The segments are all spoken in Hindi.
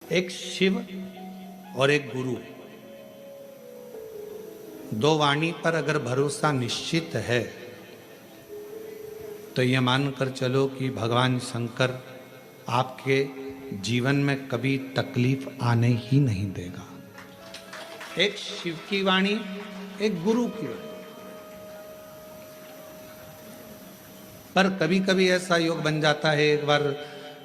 एक शिव और एक गुरु, दो वाणी पर अगर भरोसा निश्चित है तो ये मानकर चलो कि भगवान शंकर आपके जीवन में कभी तकलीफ आने ही नहीं देगा। एक शिव की वाणी, एक गुरु की वाणी। पर कभी कभी ऐसा योग बन जाता है। एक बार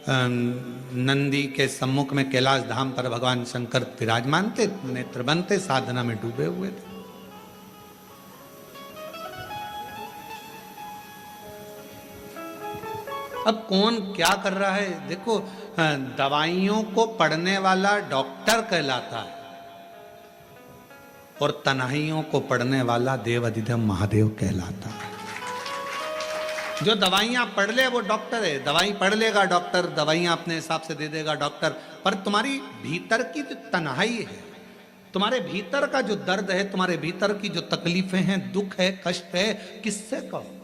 नंदी के सम्मुख में कैलाश धाम पर भगवान शंकर विराजमान थे, नेत्र बंद थे, साधना में डूबे हुए थे। अब कौन क्या कर रहा है देखो, दवाइयों को पढ़ने वाला डॉक्टर कहलाता है और तन्हाइयों को पढ़ने वाला देव अधिदेव महादेव कहलाता है। जो दवाइयां पढ़ ले वो डॉक्टर है, दवाई पढ़ लेगा डॉक्टर, दवाइयां अपने हिसाब से दे देगा डॉक्टर। पर तुम्हारी भीतर की जो तन्हाई है, तुम्हारे भीतर का जो दर्द है, तुम्हारे भीतर की जो तकलीफें हैं, दुख है, कष्ट है, किससे कहो।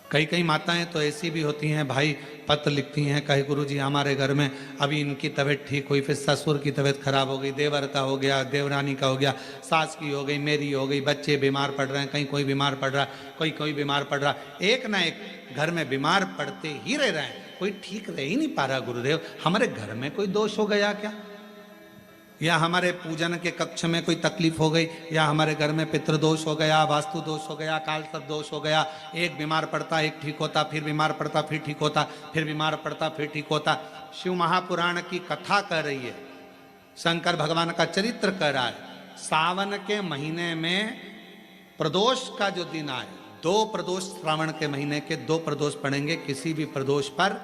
कई कई माताएं तो ऐसी भी होती हैं भाई, पत्र लिखती हैं, कहे गुरुजी हमारे घर में अभी इनकी तबीयत ठीक हुई, फिर ससुर की तबीयत खराब हो गई, देवर का हो गया, देवरानी का हो गया, सास की हो गई, मेरी हो गई, बच्चे बीमार पड़ रहे हैं, कहीं कोई बीमार पड़ रहा है, कोई बीमार पड़ रहा है, एक ना एक घर में बीमार पड़ते ही रह रहे हैं, कोई ठीक रह ही नहीं पा रहा। गुरुदेव हमारे घर में कोई दोष हो गया क्या, या हमारे पूजन के कक्ष में कोई तकलीफ हो गई, या हमारे घर में पितृदोष हो गया, वास्तु दोष हो गया, काल सर्प दोष हो गया। एक बीमार पड़ता, एक ठीक होता, फिर बीमार पड़ता, फिर ठीक होता, फिर बीमार पड़ता, फिर ठीक होता। शिव महापुराण की कथा कह रही है, शंकर भगवान का चरित्र कह रहा है। सावन के महीने में प्रदोष का जो दिन आए, 2 प्रदोष श्रावण के महीने के 2 प्रदोष पड़ेंगे। किसी भी प्रदोष पर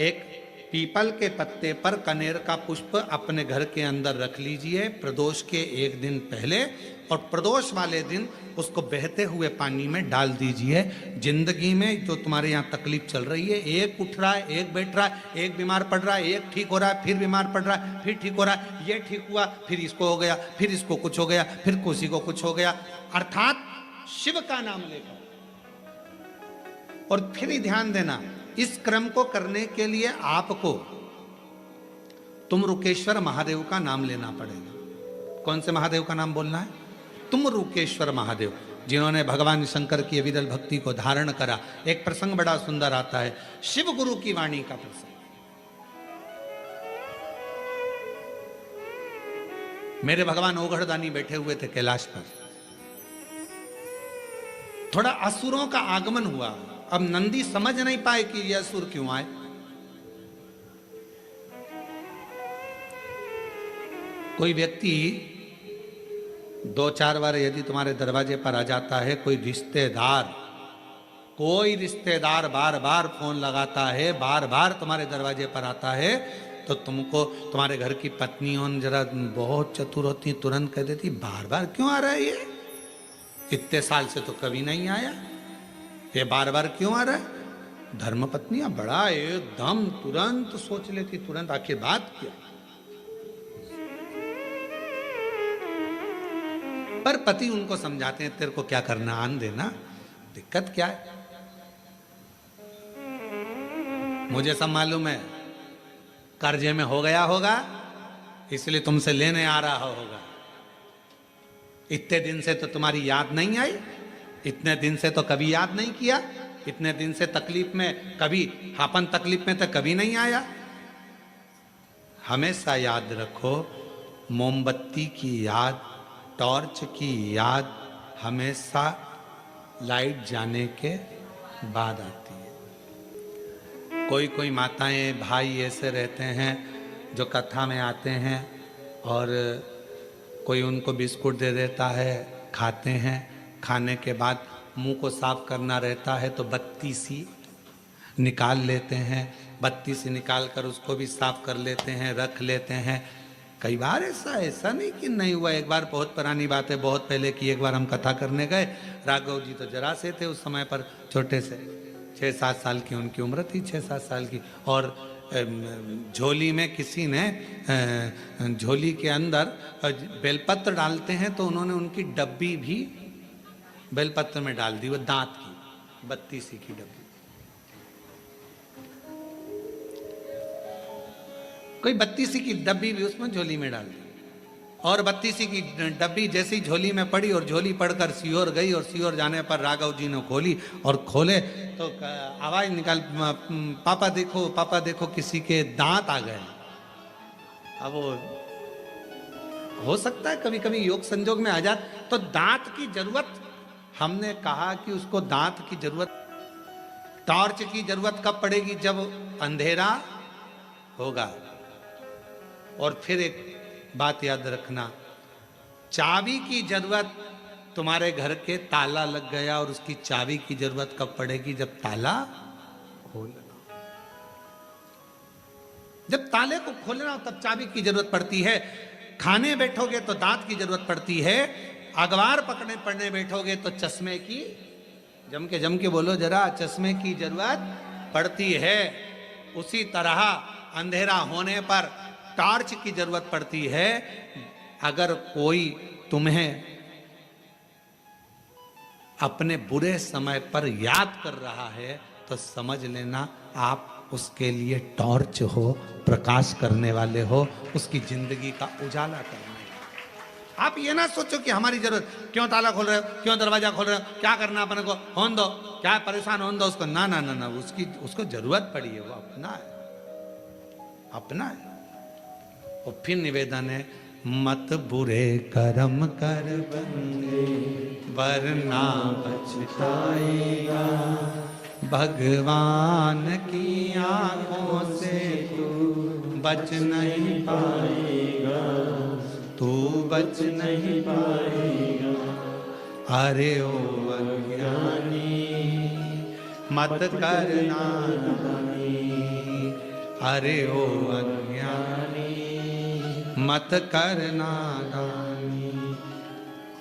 एक पीपल के पत्ते पर कनेर का पुष्प अपने घर के अंदर रख लीजिए प्रदोष के एक दिन पहले, और प्रदोष वाले दिन उसको बहते हुए पानी में डाल दीजिए। जिंदगी में जो तुम्हारे यहाँ तकलीफ चल रही है, एक उठ रहा है, एक बैठ रहा है, एक बीमार पड़ रहा है, एक ठीक हो रहा है, फिर बीमार पड़ रहा है, फिर ठीक हो रहा है, ये ठीक हुआ, फिर इसको हो गया, फिर इसको कुछ हो गया, फिर किसी को कुछ हो गया, अर्थात शिव का नाम लेकर। और फिर ही ध्यान देना, इस क्रम को करने के लिए आपको तुमरुकेश्वर महादेव का नाम लेना पड़ेगा। कौन से महादेव का नाम बोलना है? तुमरुकेश्वर महादेव, जिन्होंने भगवान शंकर की अविरल भक्ति को धारण करा। एक प्रसंग बड़ा सुंदर आता है, शिव गुरु की वाणी का प्रसंग। मेरे भगवान ओघड़दानी बैठे हुए थे कैलाश पर, थोड़ा असुरों का आगमन हुआ। अब नंदी समझ नहीं पाए कि यह असुर क्यों आए। कोई व्यक्ति 2-4 बार यदि तुम्हारे दरवाजे पर आ जाता है, कोई रिश्तेदार बार बार फोन लगाता है, बार बार तुम्हारे दरवाजे पर आता है, तो तुमको तुम्हारे घर की पत्नियों जरा बहुत चतुर होती, तुरंत कह देती बार बार क्यों आ रहा है ये, इतने साल से तो कभी नहीं आया, ये बार बार क्यों आ रहा है। धर्मपत्नियां बड़ा एकदम तुरंत सोच लेती, तुरंत आखिर बात क्या। पर पति उनको समझाते हैं, तेरे को क्या करना, आन देना, दिक्कत क्या है, मुझे सब मालूम है, कर्जे में हो गया होगा इसलिए तुमसे लेने आ रहा होगा, इतने दिन से तो तुम्हारी याद नहीं आई, इतने दिन से तो कभी याद नहीं किया, इतने दिन से तकलीफ में कभी, अपन तकलीफ में तो कभी नहीं आया। हमेशा याद रखो, मोमबत्ती की याद, टॉर्च की याद हमेशा लाइट जाने के बाद आती है। कोई माताएं भाई ऐसे रहते हैं जो कथा में आते हैं और कोई उनको बिस्कुट दे देता है, खाते हैं, खाने के बाद मुंह को साफ करना रहता है तो बत्ती सी निकाल लेते हैं, बत्ती से निकाल कर उसको भी साफ कर लेते हैं, रख लेते हैं। कई बार ऐसा नहीं कि नहीं हुआ। एक बार, बहुत पुरानी बात है, बहुत पहले की, एक बार हम कथा करने गए, राघव जी तो जरा से थे उस समय पर, छोटे से 6-7 साल की उनकी उम्र थी, 6-7 साल की, और झोली में किसी ने झोली के अंदर बेलपत्र डालते हैं तो उन्होंने उनकी डब्बी भी बेलपत्र में डाल दी, वो दांत की 32 की डब्बी। कोई 32 की डब्बी भी उसमें झोली में डाल दी, और 32 की डब्बी जैसी झोली में पड़ी और झोली पड़कर सीहोर गई, और सीहोर जाने पर राघव जी ने खोली, और खोले तो आवाज निकाल, पापा देखो, पापा देखो, किसी के दांत आ गए। अब वो हो सकता है कभी कभी योग संजोग में आ जाए, तो दांत की जरूरत, हमने कहा कि उसको दांत की जरूरत, टॉर्च की जरूरत कब पड़ेगी? जब अंधेरा होगा। और फिर एक बात याद रखना, चाबी की जरूरत, तुम्हारे घर के ताला लग गया और उसकी चाबी की जरूरत कब पड़ेगी? जब ताला खोलना, जब ताले को खोलना हो तब चाबी की जरूरत पड़ती है। खाने बैठोगे तो दांत की जरूरत पड़ती है, अखबार पढ़ने बैठोगे तो चश्मे की, जम के बोलो जरा, चश्मे की जरूरत पड़ती है। उसी तरह अंधेरा होने पर टॉर्च की जरूरत पड़ती है। अगर कोई तुम्हें अपने बुरे समय पर याद कर रहा है तो समझ लेना आप उसके लिए टॉर्च हो, प्रकाश करने वाले हो, उसकी जिंदगी का उजाला करने। आप ये ना सोचो कि हमारी जरूरत, क्यों ताला खोल रहे हो, क्यों दरवाजा खोल रहे हो, क्या करना अपने को, होन दो, क्या परेशान होन दो उसको। ना ना ना ना, उसको जरूरत पड़ी है, वो अपना है, अपना है। और फिर निवेदन है, मत बुरे कर्म कर बंदे वरना पछताएगा, भगवान की आंखों से तू बच नहीं पाएगा, तू बच नहीं पाएगा। अरे ओ अज्ञानी मत करना दानी, अरे ओ अज्ञानी मत करना दानी,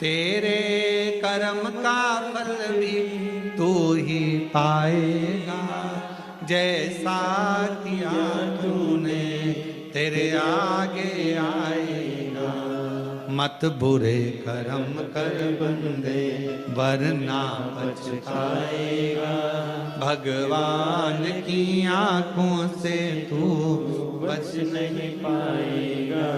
तेरे कर्म का फल भी तू ही पाएगा, जैसा किया तूने तेरे आगे आएगा। मत बुरे कर्म कर बंदे वरना पछताएगा, भगवान की आंखों से तू बच नहीं पाएगा,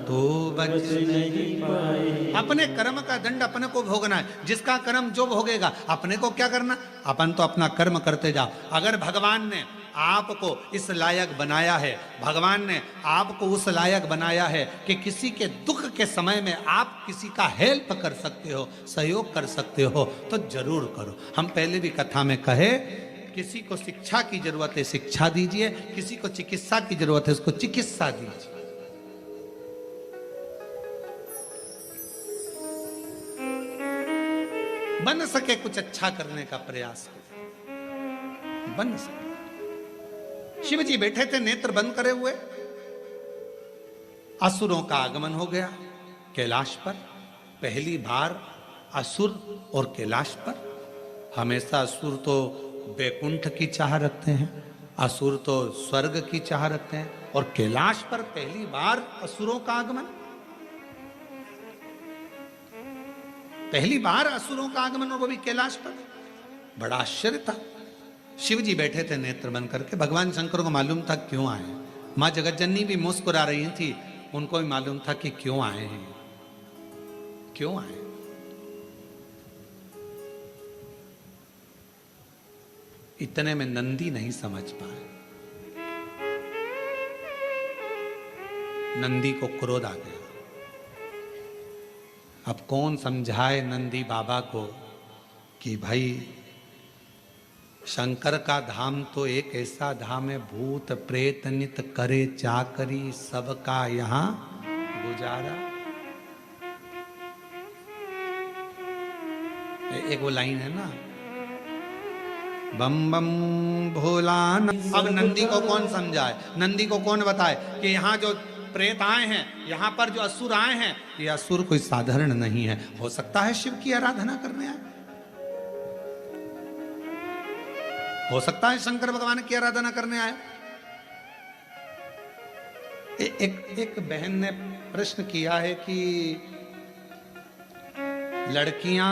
तू बच नहीं पाएगा। अपने कर्म का दंड अपने को भोगना है, जिसका कर्म जो भोगेगा, अपने को क्या करना, अपन तो अपना कर्म करते जाओ। अगर भगवान ने आपको इस लायक बनाया है, भगवान ने आपको उस लायक बनाया है कि किसी के दुख के समय में आप किसी का हेल्प कर सकते हो, सहयोग कर सकते हो, तो जरूर करो। हम पहले भी कथा में कहे, किसी को शिक्षा की जरूरत है शिक्षा दीजिए, किसी को चिकित्सा की जरूरत है उसको चिकित्सा दीजिए। बन सके कुछ अच्छा करने का प्रयास करें, बन सके। शिव जी बैठे थे नेत्र बंद करे हुए, असुरों का आगमन हो गया कैलाश पर। पहली बार असुर और कैलाश पर। हमेशा असुर तो बैकुंठ की चाह रखते हैं, असुर तो स्वर्ग की चाह रखते हैं, और कैलाश पर पहली बार असुरों का आगमन, पहली बार असुरों का आगमन, और वो भी कैलाश पर। बड़ा आश्चर्य था। शिव जी बैठे थे नेत्र बंद करके। भगवान शंकर को मालूम था क्यों आए। मां जगतजननी भी मुस्कुरा रही थी, उनको भी मालूम था कि क्यों आए हैं, क्यों आए। इतने में नंदी नहीं समझ पाए। नंदी को क्रोध आ गया। अब कौन समझाए नंदी बाबा को कि भाई शंकर का धाम तो एक ऐसा धाम है, भूत प्रेत नित करे चाकरी, सबका यहां गुजारा। एक वो लाइन है ना, बम बम भोला। अब नंदी को कौन समझाए, नंदी को कौन बताए कि यहाँ जो प्रेत आए हैं, यहाँ पर जो असुर आए हैं, ये असुर कोई साधारण नहीं है। हो सकता है शिव की आराधना करने आए, हो सकता है शंकर भगवान की आराधना करने आए। एक बहन ने प्रश्न किया है कि लड़कियां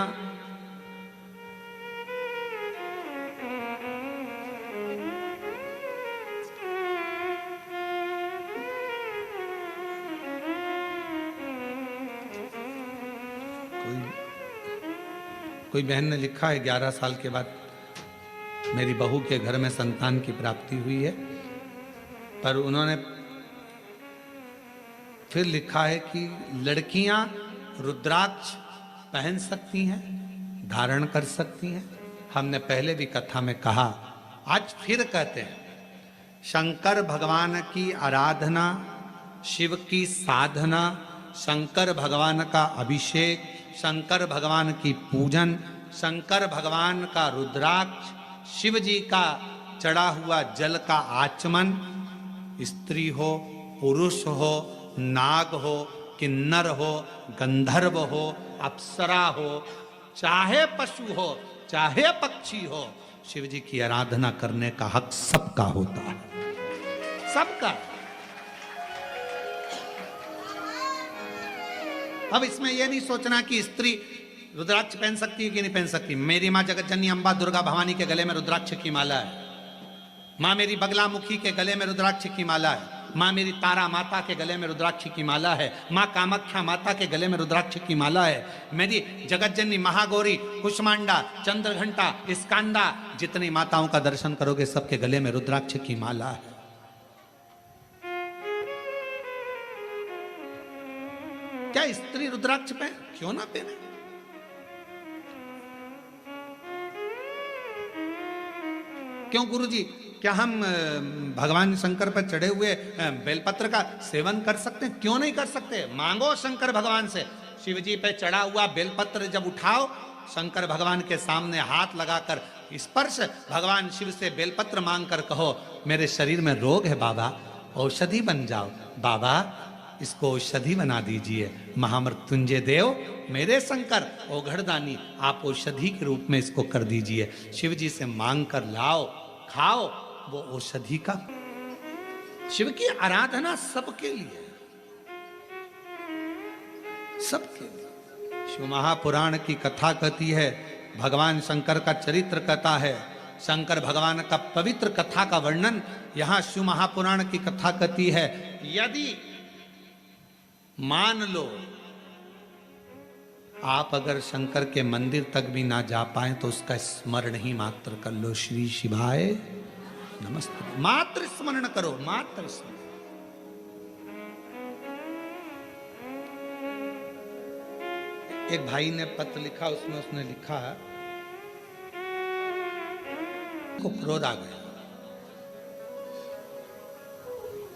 कोई बहन ने लिखा है 11 साल के बाद मेरी बहू के घर में संतान की प्राप्ति हुई है, पर उन्होंने फिर लिखा है कि लड़कियां रुद्राक्ष पहन सकती हैं, धारण कर सकती हैं। हमने पहले भी कथा में कहा, आज फिर कहते हैं, शंकर भगवान की आराधना, शिव की साधना, शंकर भगवान का अभिषेक, शंकर भगवान की पूजन, शंकर भगवान का रुद्राक्ष, शिव जी का चढ़ा हुआ जल का आचमन, स्त्री हो, पुरुष हो, नाग हो, किन्नर हो, गंधर्व हो, अप्सरा हो, चाहे पशु हो, चाहे पक्षी हो, शिव जी की आराधना करने का हक सबका होता है, सबका। अब इसमें यह नहीं सोचना कि स्त्री रुद्राक्ष पहन सकती है कि नहीं पहन सकती। मेरी मां जगत जननी अम्बा दुर्गा भवानी के गले में रुद्राक्ष की माला है, मां मेरी बगलामुखी के गले में रुद्राक्ष की माला है, मां मेरी तारा माता के गले में रुद्राक्ष की माला है, मां कामाख्या माता के गले में रुद्राक्ष की माला है, मेरी जगत जननी महागौरी, कुष्मांडा, चंद्रघंटा, स्कांदा, जितनी माताओं का दर्शन करोगे सबके गले में रुद्राक्ष की माला है। क्या स्त्री रुद्राक्ष पहन, क्यों ना पहने? क्यों गुरुजी, क्या हम भगवान शंकर पर चढ़े हुए बेलपत्र का सेवन कर सकते हैं? क्यों नहीं कर सकते? मांगो शंकर भगवान से। शिव जी पे चढ़ा हुआ बेलपत्र जब उठाओ, शंकर भगवान के सामने हाथ लगाकर स्पर्श, भगवान शिव से बेलपत्र मांगकर कहो, मेरे शरीर में रोग है बाबा, औषधि बन जाओ बाबा, इसको औषधि बना दीजिए। महामृत्युंजय देव, मेरे शंकर औघड़दानी, आप औषधि के रूप में इसको कर दीजिए। शिव जी से मांग कर लाओ, खाओ वो औषधि का। शिव की आराधना सबके लिए, सबके लिए। शिव महापुराण की कथा कहती है, भगवान शंकर का चरित्र कहता है, शंकर भगवान का पवित्र कथा का वर्णन यहां शिव महापुराण की कथा कहती है। यदि मान लो आप अगर शंकर के मंदिर तक भी ना जा पाए तो उसका स्मरण ही मात्र कर लो, श्री शिवाय नमस्ते, मात्र स्मरण करो, मात्र स्मरण। एक भाई ने पत्र लिखा, उसमें उसने लिखा को क्रोध आ गया।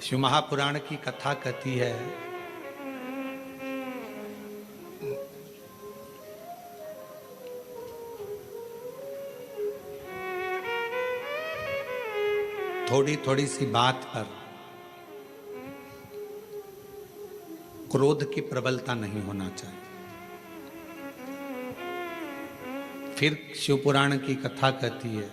शिव महापुराण की कथा कहती है, थोड़ी थोड़ी सी बात पर क्रोध की प्रबलता नहीं होना चाहिए। फिर शिवपुराण की कथा कहती है,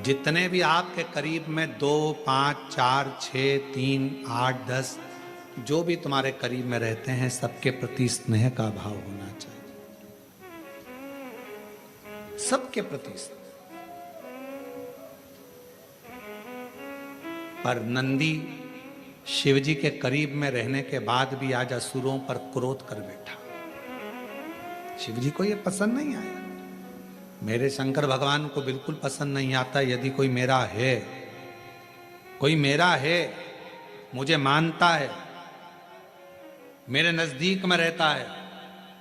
जितने भी आपके करीब में 2, 5, 4, 6, 3, 8, 10 जो भी तुम्हारे करीब में रहते हैं, सबके प्रति स्नेह का भाव होना चाहिए, सबके प्रति। पर नंदी शिवजी के करीब में रहने के बाद भी आज असुरों पर क्रोध कर बैठा। शिवजी को यह पसंद नहीं आया, मेरे शंकर भगवान को बिल्कुल पसंद नहीं आता यदि कोई मेरा है, कोई मेरा है, मुझे मानता है, मेरे नजदीक में रहता है।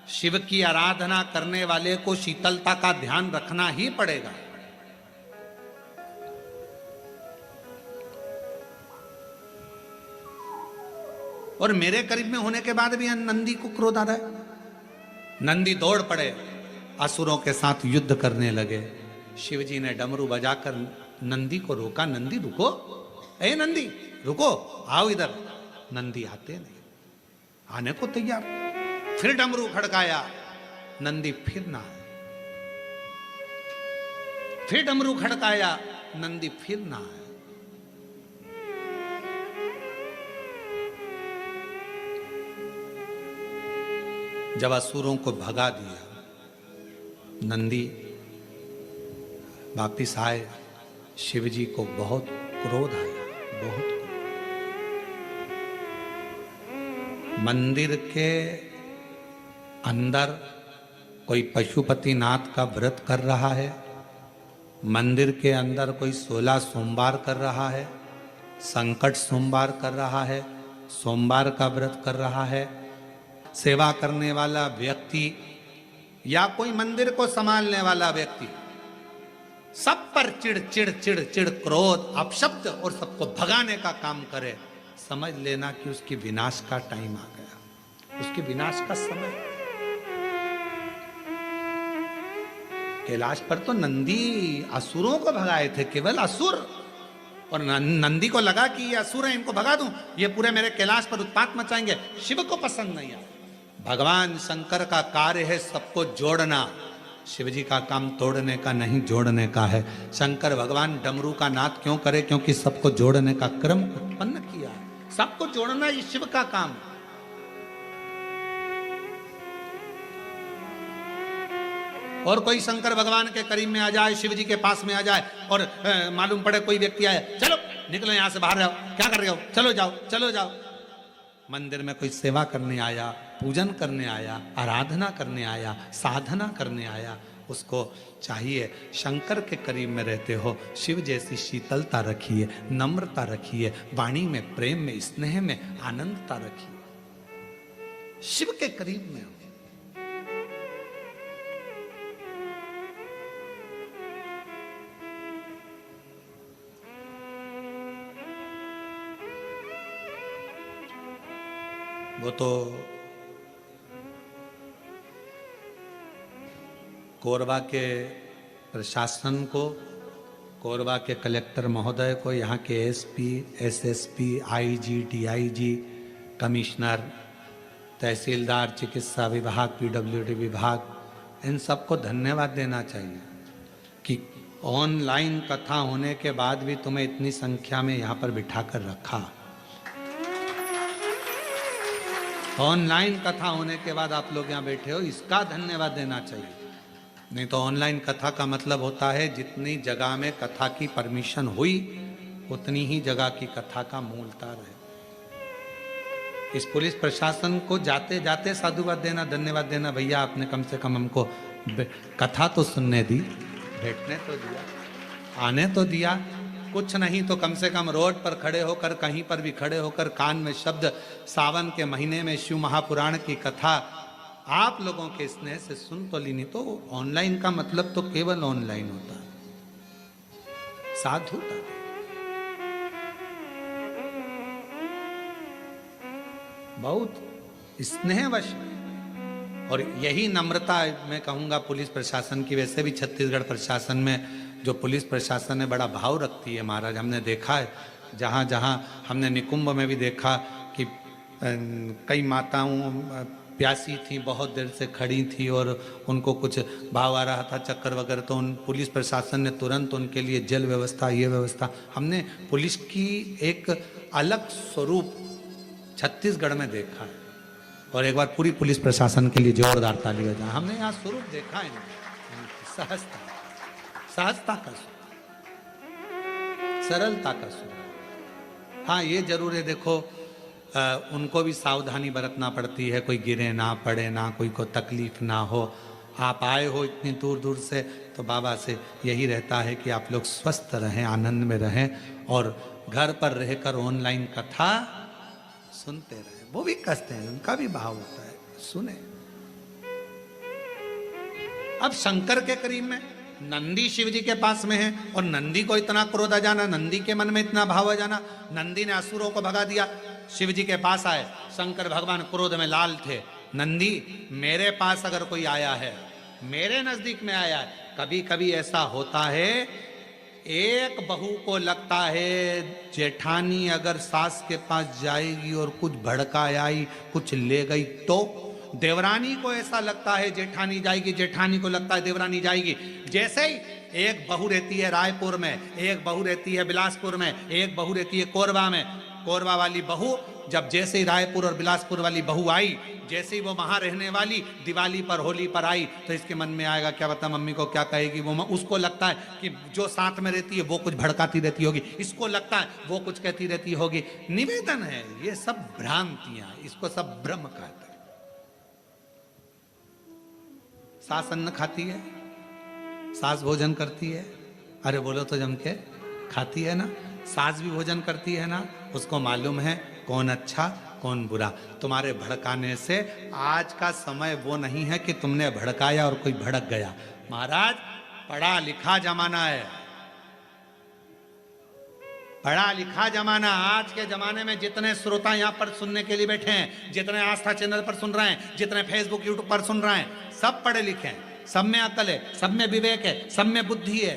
शिव की आराधना करने वाले को शीतलता का ध्यान रखना ही पड़ेगा। और मेरे करीब में होने के बाद भी नंदी को क्रोध आ रहा है। नंदी दौड़ पड़े, असुरों के साथ युद्ध करने लगे। शिवजी ने डमरू बजाकर नंदी को रोका, नंदी रुको, ए नंदी रुको, आओ इधर। नंदी आते नहीं, आने को तैयार। फिर डमरू खड़काया, नंदी फिर ना आए। फिर डमरू खड़काया, नंदी फिर ना आए। जब असुरों को भगा दिया, नंदी वापिस आए। शिवजी को बहुत क्रोध आया, बहुत क्रोध। मंदिर के अंदर कोई पशुपतिनाथ का व्रत कर रहा है, मंदिर के अंदर कोई 16 सोमवार कर रहा है, संकट सोमवार कर रहा है, सोमवार का व्रत कर रहा है, सेवा करने वाला व्यक्ति या कोई मंदिर को संभालने वाला व्यक्ति सब पर चिड़ चिड़ चिड़ चिड़ क्रोध अपशब्द और सबको भगाने का काम करे, समझ लेना कि उसकी विनाश का टाइम आ गया, उसकी विनाश का समय। कैलाश पर तो नंदी असुरों को भगाए थे, केवल असुर, और नंदी को लगा कि ये असुर है, इनको भगा दूं, ये पूरे मेरे कैलाश पर उत्पात मचाएंगे। शिव को पसंद नहीं आया। भगवान शंकर का कार्य है सबको जोड़ना, शिव जी का काम तोड़ने का नहीं, जोड़ने का है। शंकर भगवान डमरू का नाद क्यों करे? क्योंकि सबको जोड़ने का क्रम उत्पन्न किया है, सबको जोड़ना ये शिव का काम है। और कोई शंकर भगवान के करीब में आ जाए, शिव जी के पास में आ जाए और मालूम पड़े कोई व्यक्ति आए, चलो निकलो यहां से, बाहर रहो, क्या कर रहे हो, चलो जाओ चलो जाओ। मंदिर में कोई सेवा करने आया, पूजन करने आया, आराधना करने आया, साधना करने आया, उसको चाहिए शंकर के करीब में रहते हो, शिव जैसी शीतलता रखिए, नम्रता रखिए, वाणी में प्रेम में स्नेह में आनंदता रखिए, शिव के करीब में हो। वो तो कोरबा के प्रशासन को, कोरबा के कलेक्टर महोदय को, यहाँ के SP, SSP, IG, DIG, commissioner, tehsildar, चिकित्सा विभाग, पीडब्ल्यूडी विभाग, इन सबको धन्यवाद देना चाहिए कि ऑनलाइन कथा होने के बाद भी तुम्हें इतनी संख्या में यहाँ पर बिठाकर रखा। ऑनलाइन कथा होने के बाद आप लोग यहाँ बैठे हो, इसका धन्यवाद देना चाहिए। नहीं तो ऑनलाइन कथा का मतलब होता है जितनी जगह में कथा की परमिशन हुई उतनी ही जगह की कथा का मूलता रहे। इस पुलिस प्रशासन को जाते जाते साधुवाद देना, धन्यवाद देना, भैया आपने कम से कम हमको कथा तो सुनने दी, बैठने तो दिया, आने तो दिया, कुछ नहीं तो कम से कम रोड पर खड़े होकर, कहीं पर भी खड़े होकर कान में शब्द, सावन के महीने में शिव महापुराण की कथा आप लोगों के स्नेह से सुन तो ली। नहीं तो ऑनलाइन का मतलब तो केवल ऑनलाइन होता है, साधुता, बहुत स्नेहवश। और यही नम्रता मैं कहूंगा पुलिस प्रशासन की। वैसे भी छत्तीसगढ़ प्रशासन में जो पुलिस प्रशासन है बड़ा भाव रखती है महाराज। हमने देखा है जहाँ जहाँ हमने निकुंभ में भी देखा कि कई माताओं प्यासी थी, बहुत देर से खड़ी थी और उनको कुछ भाव आ रहा था, चक्कर वगैरह, तो उन पुलिस प्रशासन ने तुरंत उनके लिए जल व्यवस्था, ये व्यवस्था। हमने पुलिस की एक अलग स्वरूप छत्तीसगढ़ में देखा है। और एक बार पूरी पुलिस प्रशासन के लिए जोरदार ताली बजाएं। हमने यहाँ स्वरूप देखा है, सहजता, सहजता का स्वरूप, सरलता का स्वरूप। हाँ ये जरूर है, देखो उनको भी सावधानी बरतना पड़ती है, कोई गिरे ना पड़े ना, कोई को तकलीफ ना हो। आप आए हो इतनी दूर दूर से, तो बाबा से यही रहता है कि आप लोग स्वस्थ रहें, आनंद में रहें और घर पर रहकर ऑनलाइन कथा सुनते रहें। वो भी कष्ट है, उनका भी भाव होता है, सुने। अब शंकर के करीब में नंदी शिव जी के पास में है और नंदी को इतना क्रोध आ जाना, नंदी के मन में इतना भाव आ जाना, नंदी ने असुरों को भगा दिया, शिव जी के पास आए। शंकर भगवान क्रोध में लाल थे। नंदी मेरे पास अगर कोई आया है, मेरे नजदीक में आया है, कभी कभी ऐसा होता है एक बहू को लगता है जेठानी अगर सास के पास जाएगी और कुछ भड़का आई, कुछ ले गई, तो देवरानी को ऐसा लगता है जेठानी जाएगी, जेठानी को लगता है देवरानी जाएगी। जैसे ही एक बहू रहती है रायपुर में, एक बहू रहती है बिलासपुर में, एक बहू रहती है कोरबा में। कोरबा वाली बहू जब जैसे ही रायपुर और बिलासपुर वाली बहू आई, जैसे ही वो वहां रहने वाली दिवाली पर होली पर आई, तो इसके मन में आएगा क्या बता मम्मी को क्या कहेगी वो। उसको लगता है कि जो साथ में रहती है वो कुछ भड़काती रहती होगी, इसको लगता है वो कुछ कहती रहती होगी। निवेदन है, ये सब भ्रांतियां, इसको सब भ्रम कहते हैं। सास अन्न खाती है, सास भोजन करती है, अरे बोलो तो जम के खाती है ना। सास भी भोजन करती है ना, उसको मालूम है कौन अच्छा कौन बुरा। तुम्हारे भड़काने से आज का समय वो नहीं है कि तुमने भड़काया और कोई भड़क गया। महाराज पढ़ा लिखा जमाना है, पढ़ा लिखा जमाना। आज के जमाने में जितने श्रोता यहाँ पर सुनने के लिए बैठे हैं, जितने आस्था चैनल पर सुन रहे हैं, जितने फेसबुक यूट्यूब पर सुन रहे हैं, सब पढ़े लिखे हैं, सब में अकल है, सब में विवेक है, सब में बुद्धि है।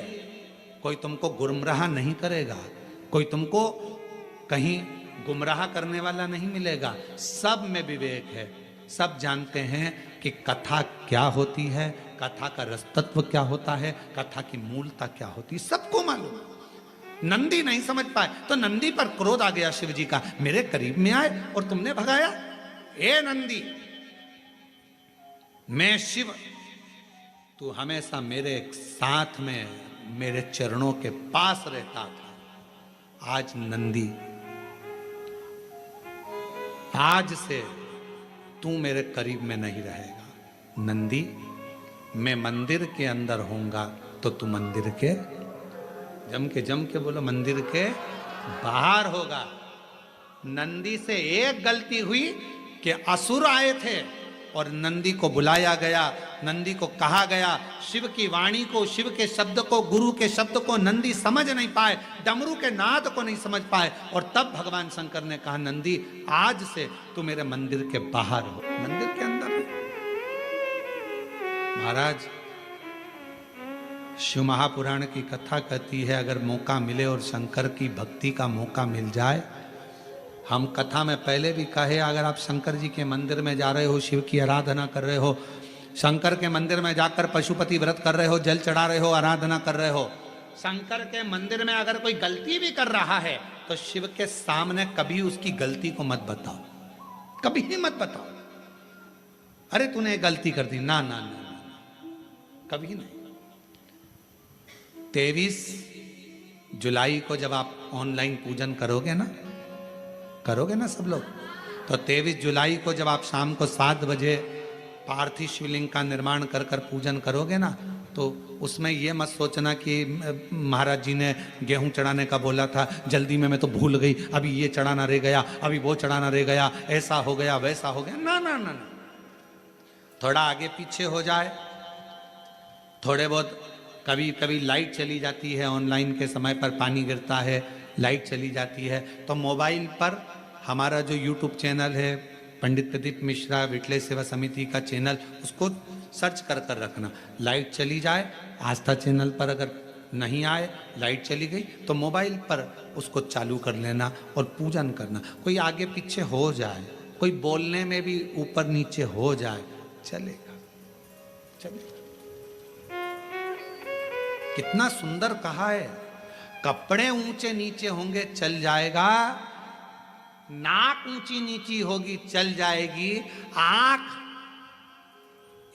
कोई तुमको गुमराह नहीं करेगा, कोई तुमको कहीं गुमराह करने वाला नहीं मिलेगा। सब में विवेक है, सब जानते हैं कि कथा क्या होती है, कथा का रसतत्व क्या होता है, कथा की मूलता क्या होती है, सबको मालूम। नंदी नहीं समझ पाए तो नंदी पर क्रोध आ गया शिव जी का, मेरे करीब में आए और तुमने भगाया। ए नंदी, मैं शिव, तू हमेशा मेरे साथ में मेरे चरणों के पास रहता था। आज नंदी, आज से तू मेरे करीब में नहीं रहेगा। नंदी, मैं मंदिर के अंदर होऊंगा तो तू मंदिर के, जम के बोलो, मंदिर के बाहर होगा। नंदी से एक गलती हुई कि असुर आए थे और नंदी को बुलाया गया, नंदी को कहा गया, शिव की वाणी को, शिव के शब्द को, गुरु के शब्द को नंदी समझ नहीं पाए, डमरू के नाद को नहीं समझ पाए। और तब भगवान शंकर ने कहा, नंदी आज से तू मेरे मंदिर के बाहर हो, मंदिर के अंदर हो। महाराज शिव महापुराण की कथा कहती है, अगर मौका मिले और शंकर की भक्ति का मौका मिल जाए, हम कथा में पहले भी कहे, अगर आप शंकर जी के मंदिर में जा रहे हो, शिव की आराधना कर रहे हो, शंकर के मंदिर में जाकर पशुपति व्रत कर रहे हो, जल चढ़ा रहे हो, आराधना कर रहे हो, शंकर के मंदिर में अगर कोई गलती भी कर रहा है तो शिव के सामने कभी उसकी गलती को मत बताओ, कभी ही मत बताओ, अरे तूने गलती कर दी, ना ना ना, कभी नहीं। 23 जुलाई को जब आप ऑनलाइन पूजन करोगे ना सब लोग, तो 23 जुलाई को जब आप शाम को 7 बजे पार्थिव शिवलिंग का निर्माण कर कर पूजन करोगे ना, तो उसमें ये मत सोचना कि महाराज जी ने गेहूं चढ़ाने का बोला था, जल्दी में मैं तो भूल गई, अभी ये चढ़ाना रह गया, अभी वो चढ़ाना रह गया, ऐसा हो गया वैसा हो गया। ना ना ना ना, थोड़ा आगे पीछे हो जाए, थोड़े बहुत कभी कभी लाइट चली जाती है, ऑनलाइन के समय पर पानी गिरता है, लाइट चली जाती है, तो मोबाइल पर हमारा जो यूट्यूब चैनल है पंडित प्रदीप मिश्रा विटले सेवा समिति का चैनल, उसको सर्च कर कर रखना। लाइट चली जाए, आस्था चैनल पर अगर नहीं आए, लाइट चली गई, तो मोबाइल पर उसको चालू कर लेना और पूजन करना। कोई आगे पीछे हो जाए, कोई बोलने में भी ऊपर नीचे हो जाए, चलेगा चलेगा। कितना सुंदर कहा है, कपड़े ऊंचे नीचे होंगे चल जाएगा, नाक ऊंची नीची होगी चल जाएगी, आंख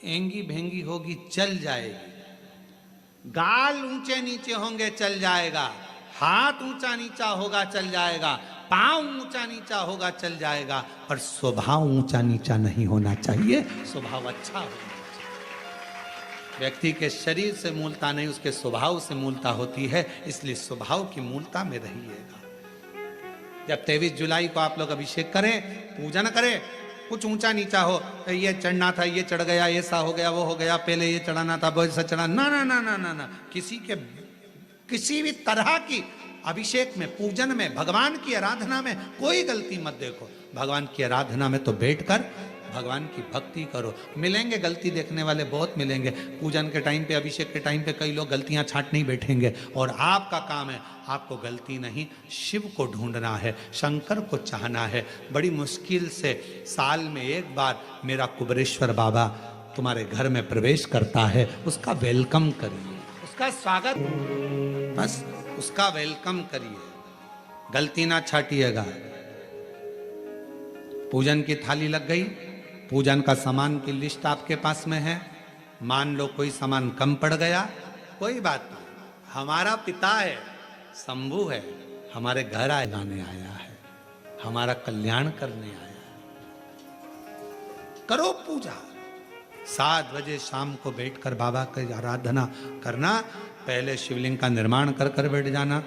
एंगी भेंगी होगी चल जाएगी, गाल ऊंचे नीचे होंगे चल जाएगा, हाथ ऊंचा नीचा होगा चल जाएगा, पांव ऊंचा नीचा होगा चल जाएगा, पर स्वभाव ऊंचा नीचा नहीं होना चाहिए, स्वभाव अच्छा होना चाहिए। व्यक्ति के शरीर से मूलता नहीं, उसके स्वभाव से मूलता होती है, इसलिए स्वभाव की मूलता में रहिएगा। जब 23 जुलाई को आप लोग अभिषेक करें, पूजन करें, कुछ ऊंचा नीचा हो, ये चढ़ना था ये चढ़ गया, ऐसा हो गया वो हो गया, पहले ये चढ़ाना था वैसा चढ़ा, ना ना ना ना ना ना, किसी भी तरह की अभिषेक में, पूजन में, भगवान की आराधना में कोई गलती मत देखो। भगवान की आराधना में तो बैठकर भगवान की भक्ति करो। मिलेंगे गलती देखने वाले बहुत मिलेंगे, पूजन के टाइम पे, अभिषेक के टाइम पे कई लोग गलतियां छांटने ही बैठेंगे, और आपका काम है, आपको गलती नहीं, शिव को ढूंढना है, शंकर को चाहना है। बड़ी मुश्किल से साल में एक बार मेरा कुबेरेश्वर बाबा तुम्हारे घर में प्रवेश करता है, उसका वेलकम करिए, उसका स्वागत, बस उसका वेलकम करिए, गलती ना छाटिएगा। पूजन की थाली लग गई, पूजन का सामान की लिस्ट आपके पास में है, मान लो कोई सामान कम पड़ गया, कोई बात नहीं, हमारा पिता है, शंभू है, हमारे घर आने आया है, हमारा कल्याण करने आया है। करो पूजा, 7 बजे शाम को बैठकर बाबा की आराधना करना। पहले शिवलिंग का निर्माण कर कर बैठ जाना।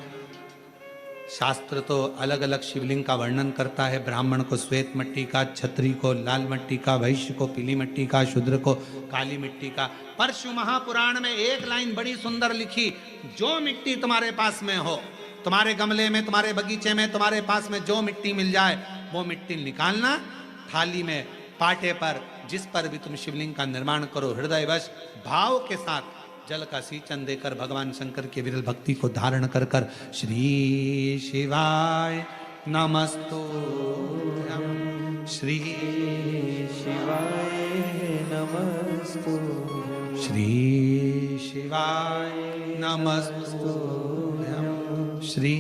शास्त्र तो अलग अलग शिवलिंग का वर्णन करता है। ब्राह्मण को श्वेत मिट्टी का, क्षत्रिय को लाल मिट्टी का, वैश्य को पीली मिट्टी का, शूद्र को काली मिट्टी का। परशु महापुराण में एक लाइन बड़ी सुंदर लिखी, जो मिट्टी तुम्हारे पास में हो, तुम्हारे गमले में, तुम्हारे बगीचे में, तुम्हारे पास में जो मिट्टी मिल जाए वो मिट्टी निकालना, थाली में, पाटे पर, जिस पर भी तुम शिवलिंग का निर्माण करो, हृदयवश भाव के साथ जल का सींचन देकर भगवान शंकर के विरल भक्ति को धारण कर कर श्री शिवाय नमस्तुभ्यं, श्री शिवाय नमस्तुभ्यं, श्री शिवाय नमस्तुभ्यं, श्री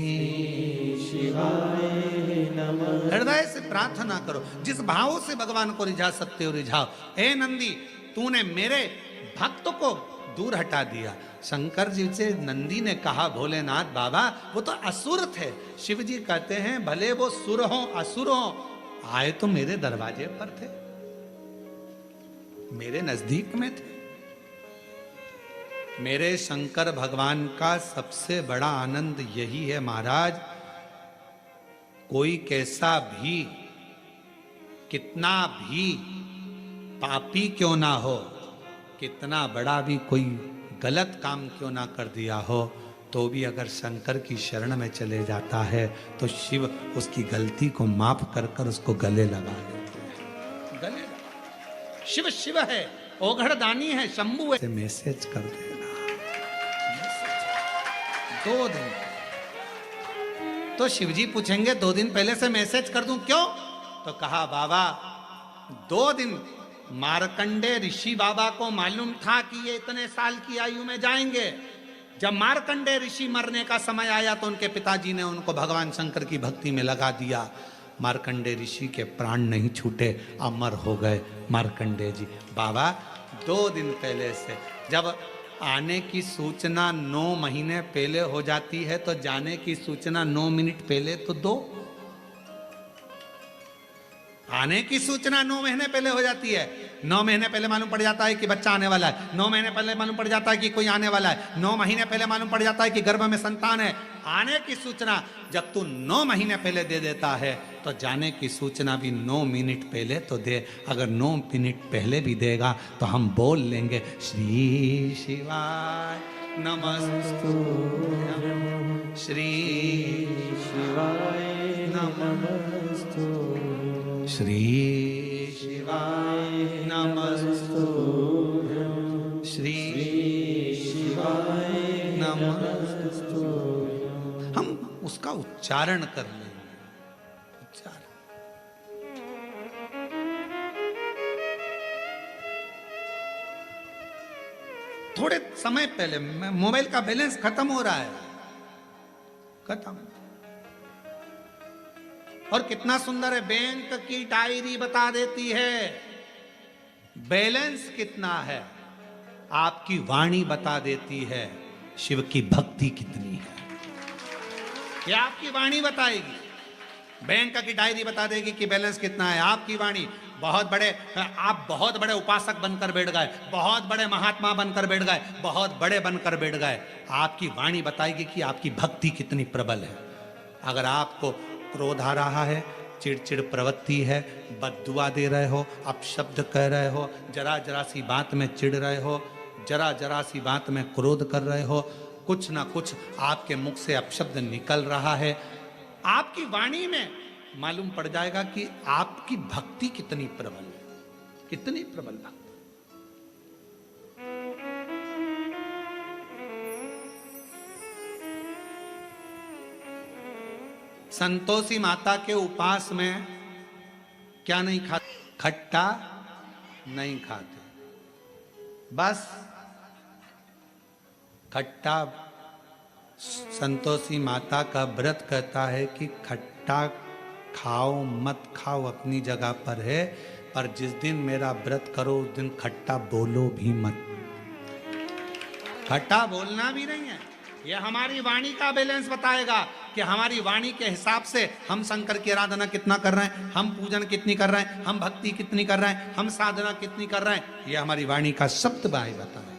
शिवाय नमः। हृदय से प्रार्थना करो, जिस भाव से भगवान को रिझा सकते हो रिझाओ। ए नंदी, तूने मेरे भक्त को दूर हटा दिया। शंकर जी से नंदी ने कहा, भोलेनाथ बाबा वो तो असुर थे। शिव जी कहते हैं भले वो सुर हो असुर हो, आए तो मेरे दरवाजे पर थे, मेरे नजदीक में थे। मेरे शंकर भगवान का सबसे बड़ा आनंद यही है महाराज, कोई कैसा भी, कितना भी पापी क्यों ना हो, कितना बड़ा भी कोई गलत काम क्यों ना कर दिया हो, तो भी अगर शंकर की शरण में चले जाता है तो शिव उसकी गलती को माफ कर कर उसको गले लगा देते हैं। गले लगा। शिव शिव है, ओघड़ दानी है, शंभु है। मैसेज कर देना 2 दिन। तो शिव जी पूछेंगे 2 दिन पहले से मैसेज कर दूं क्यों? तो कहा बाबा 2 दिन मार्कंडे ऋषि बाबा को मालूम था कि ये इतने साल की आयु में जाएंगे। जब मार्कंडे ऋषि मरने का समय आया तो उनके पिताजी ने उनको भगवान शंकर की भक्ति में लगा दिया। मार्कंडे ऋषि के प्राण नहीं छूटे, अमर हो गए मार्कंडे जी। बाबा 2 दिन पहले से, जब आने की सूचना 9 महीने पहले हो जाती है तो जाने की सूचना 9 मिनट पहले तो दो। आने की सूचना 9 महीने पहले हो जाती है। 9 महीने पहले मालूम पड़ जाता है कि बच्चा आने वाला है। 9 महीने पहले मालूम पड़ जाता है कि कोई आने वाला है। 9 महीने पहले मालूम पड़ जाता है कि गर्भ में संतान है। आने की सूचना जब तू 9 महीने पहले दे देता है तो जाने की सूचना भी 9 मिनट पहले तो दे। अगर 9 मिनट पहले भी देगा तो हम बोल लेंगे श्री शिवाय नमस्तुभ्यं, श्री शिवाय नमस्तुभ्यं, श्री शिवाय नमस्तुभ्यं, श्री शिवाय नमस्तुभ्यं। हम उसका उच्चारण कर लेंगे। उच्चारण। थोड़े समय पहले मोबाइल का बैलेंस खत्म हो रहा है, खत्म। और कितना सुंदर है, बैंक की डायरी बता देती है बैलेंस कितना है। आपकी वाणी बता देती है शिव की भक्ति कितनी है। ये आपकी वाणी बताएगी। बैंक की डायरी बता देगी कि बैलेंस कितना है। आपकी वाणी, आप बहुत बड़े उपासक बनकर बैठ गए, बहुत बड़े महात्मा बनकर बैठ गए, बहुत बड़े बनकर बैठ गए, आपकी वाणी बताएगी कि आपकी भक्ति कितनी प्रबल है। अगर आपको क्रोध आ रहा है, चिड़चिड़ प्रवृत्ति है, बद्दुआ दे रहे हो, अपशब्द कह रहे हो, जरा जरा सी बात में चिढ़ रहे हो, जरा जरा सी बात में क्रोध कर रहे हो, कुछ ना कुछ आपके मुख से अपशब्द निकल रहा है, आपकी वाणी में मालूम पड़ जाएगा कि आपकी भक्ति कितनी प्रबल है, कितनी प्रबल भक्ति। संतोषी माता के उपास में क्या नहीं खाते? खट्टा नहीं खाते, बस खट्टा। संतोषी माता का व्रत कहता है कि खट्टा खाओ मत खाओ अपनी जगह पर है, पर जिस दिन मेरा व्रत करो उस दिन खट्टा बोलो भी मत। खट्टा बोलना भी नहीं है, ये हमारी वाणी का बैलेंस बताएगा कि हमारी वाणी के हिसाब से हम शंकर की आराधना कितना कर रहे हैं, हम पूजन कितनी कर रहे हैं, हम भक्ति कितनी कर रहे हैं, हम साधना कितनी कर रहे हैं। ये हमारी वाणी का शब्द भाई बताएगा।